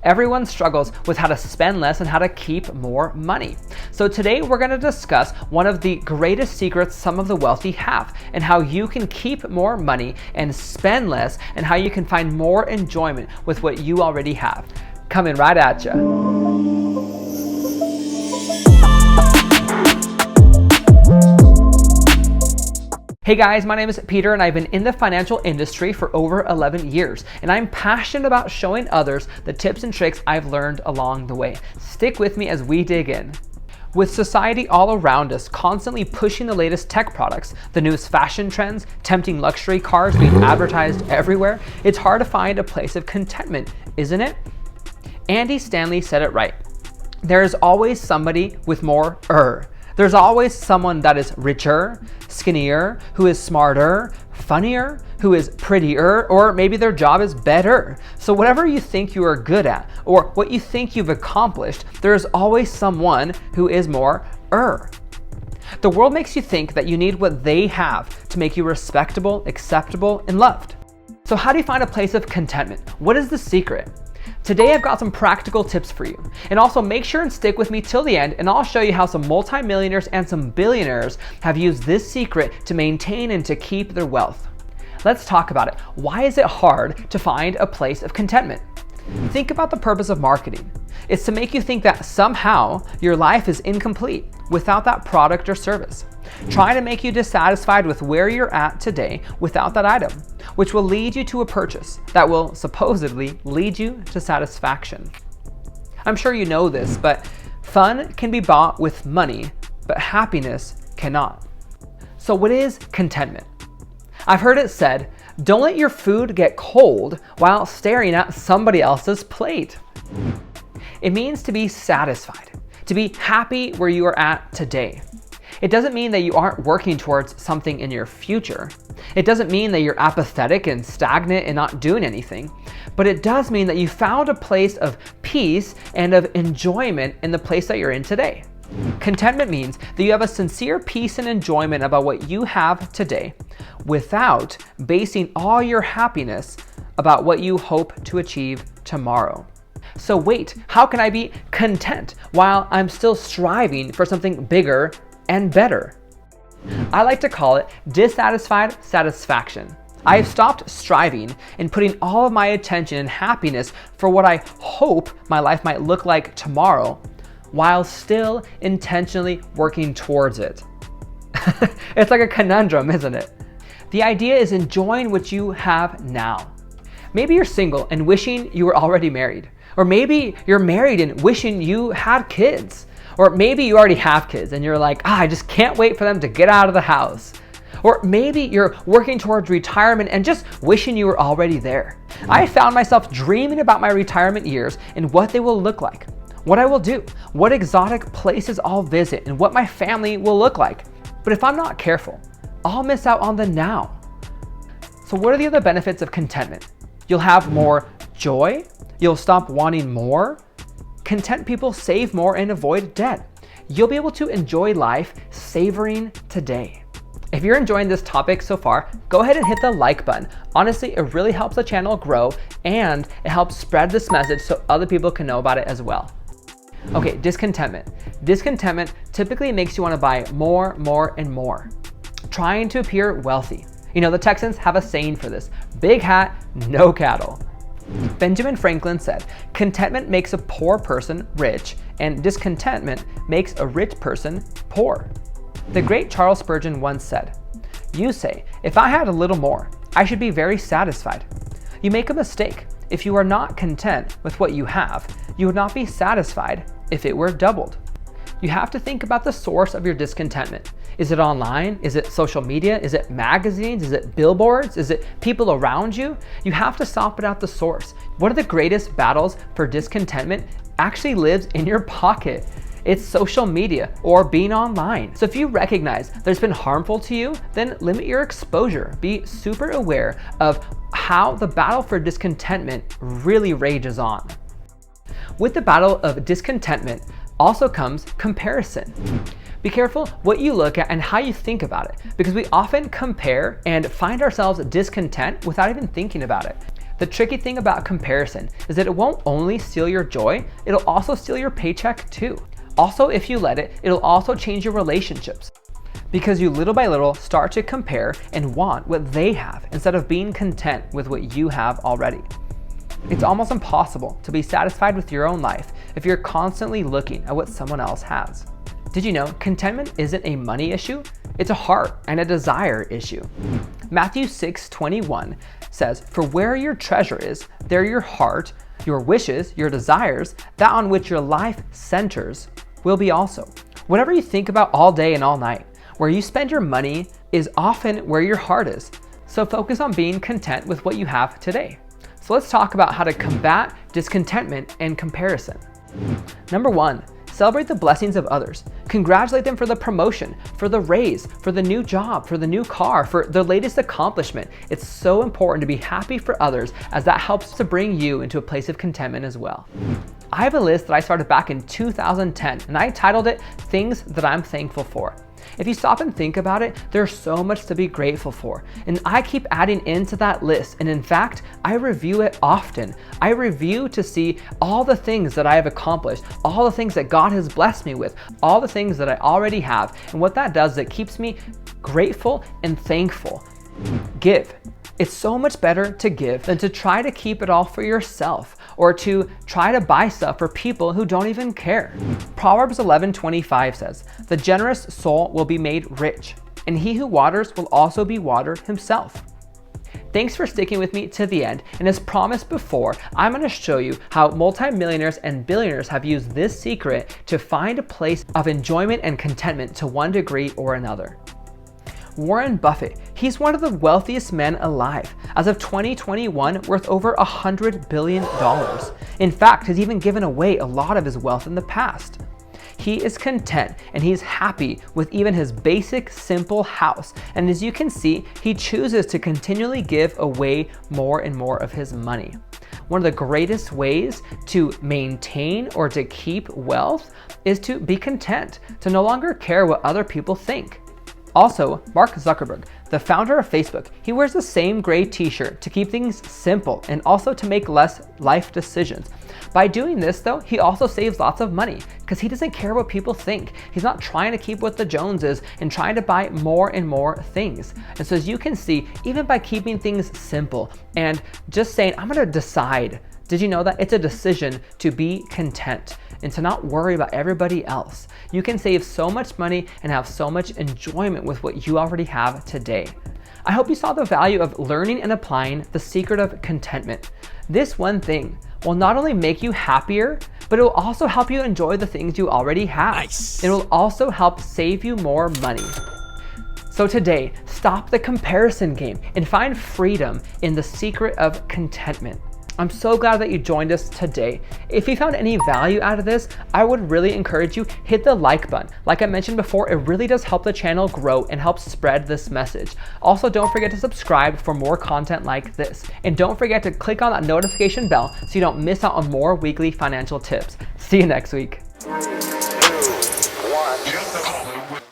Everyone struggles with how to spend less and how to keep more money. So today we're going to discuss one of the greatest secrets some of the wealthy have, and how you can keep more money and spend less, and how you can find more enjoyment with what you already have. Coming right at you. Hey guys, my name is Peter and I've been in the financial industry for over 11 years, and I'm passionate about showing others the tips and tricks I've learned along the way. Stick with me as we dig in. With society all around us constantly pushing the latest tech products, the newest fashion trends, tempting luxury cars being advertised everywhere, it's hard to find a place of contentment, isn't it? Andy Stanley said it right. There is always somebody with more. There's always someone that is richer, skinnier, who is smarter, funnier, who is prettier, or maybe their job is better. So whatever you think you are good at, or what you think you've accomplished, there is always someone who is more. The world makes you think that you need what they have to make you respectable, acceptable, and loved. So how do you find a place of contentment? What is the secret? Today I've got some practical tips for you. And also make sure and stick with me till the end, and I'll show you how some multimillionaires and some billionaires have used this secret to maintain and to keep their wealth. Let's talk about it. Why is it hard to find a place of contentment? Think about the purpose of marketing. It's to make you think that somehow your life is incomplete without that product or service. Trying to make you dissatisfied with where you're at today without that item, which will lead you to a purchase that will supposedly lead you to satisfaction. I'm sure you know this, but fun can be bought with money, but happiness cannot. So what is contentment? I've heard it said, don't let your food get cold while staring at somebody else's plate. It means to be satisfied, to be happy where you are at today. It doesn't mean that you aren't working towards something in your future. It doesn't mean that you're apathetic and stagnant and not doing anything. But it does mean that you found a place of peace and of enjoyment in the place that you're in today. Contentment means that you have a sincere peace and enjoyment about what you have today without basing all your happiness about what you hope to achieve tomorrow. So wait, how can I be content while I'm still striving for something bigger and better? I like to call it dissatisfied satisfaction. I have stopped striving and putting all of my attention and happiness for what I hope my life might look like tomorrow, while still intentionally working towards it. It's like a conundrum, isn't it? The idea is enjoying what you have now. Maybe you're single and wishing you were already married. Or maybe you're married and wishing you had kids. Or maybe you already have kids and you're like, I just can't wait for them to get out of the house. Or maybe you're working towards retirement and just wishing you were already there. I found myself dreaming about my retirement years and what they will look like, what I will do, what exotic places I'll visit, and what my family will look like. But if I'm not careful, I'll miss out on the now. So what are the other benefits of contentment? You'll have more joy. You'll stop wanting more. Content people save more and avoid debt. You'll be able to enjoy life savoring today. If you're enjoying this topic so far, go ahead and hit the like button. Honestly, it really helps the channel grow and it helps spread this message so other people can know about it as well. Okay, discontentment. Discontentment typically makes you want to buy more, and more, trying to appear wealthy. You know, the Texans have a saying for this: big hat, no cattle. Benjamin Franklin said, contentment makes a poor person rich, and discontentment makes a rich person poor. The great Charles Spurgeon once said, you say, if I had a little more, I should be very satisfied. You make a mistake. If you are not content with what you have, you would not be satisfied if it were doubled. You have to think about the source of your discontentment. Is it online? Is it social media? Is it magazines? Is it billboards? Is it people around you? You have to soften out the source. One of the greatest battles for discontentment actually lives in your pocket. It's social media or being online. So if you recognize there's been harmful to you, then limit your exposure. Be super aware of how the battle for discontentment really rages on. With the battle of discontentment also comes comparison. Be careful what you look at and how you think about it, because we often compare and find ourselves discontent without even thinking about it. The tricky thing about comparison is that it won't only steal your joy, it'll also steal your paycheck too. Also, if you let it, it'll also change your relationships, because you little by little start to compare and want what they have instead of being content with what you have already. It's almost impossible to be satisfied with your own life if you're constantly looking at what someone else has. Did you know contentment isn't a money issue? It's a heart and a desire issue. Matthew 6:21 says, "For where your treasure is, there your heart, your wishes, your desires, that on which your life centers, will be also." Whatever you think about all day and all night, where you spend your money is often where your heart is. So focus on being content with what you have today. So let's talk about how to combat discontentment and comparison. Number 1, celebrate the blessings of others. Congratulate them for the promotion, for the raise, for the new job, for the new car, for the latest accomplishment. It's so important to be happy for others, as that helps to bring you into a place of contentment as well. I have a list that I started back in 2010, and I titled it Things That I'm Thankful For. If you stop and think about it, there's so much to be grateful for. And I keep adding into that list. And in fact, I review it often. I review to see all the things that I have accomplished, all the things that God has blessed me with, all the things that I already have. And what that does is it keeps me grateful and thankful. Give. It's so much better to give than to try to keep it all for yourself or to try to buy stuff for people who don't even care. Proverbs 11:25 says, "The generous soul will be made rich, and he who waters will also be watered himself." Thanks for sticking with me to the end, and as promised before, I'm going to show you how multimillionaires and billionaires have used this secret to find a place of enjoyment and contentment to one degree or another. Warren Buffett, he's one of the wealthiest men alive. As of 2021, worth over $100 billion. In fact, he's even given away a lot of his wealth in the past. He is content and he's happy with even his basic, simple house. And as you can see, he chooses to continually give away more and more of his money. One of the greatest ways to maintain or to keep wealth is to be content, to no longer care what other people think. Also, Mark Zuckerberg, the founder of Facebook, he wears the same gray t-shirt to keep things simple and also to make less life decisions. By doing this though, he also saves lots of money because he doesn't care what people think. He's not trying to keep with the Joneses and trying to buy more and more things. And so as you can see, even by keeping things simple and just saying, I'm gonna decide, did you know that it's a decision to be content and to not worry about everybody else? You can save so much money and have so much enjoyment with what you already have today. I hope you saw the value of learning and applying the secret of contentment. This one thing will not only make you happier, but it will also help you enjoy the things you already have. Nice. It will also help save you more money. So today, stop the comparison game and find freedom in the secret of contentment. I'm so glad that you joined us today. If you found any value out of this, I would really encourage you, hit the like button. Like I mentioned before, it really does help the channel grow and help spread this message. Also, don't forget to subscribe for more content like this. And don't forget to click on that notification bell so you don't miss out on more weekly financial tips. See you next week.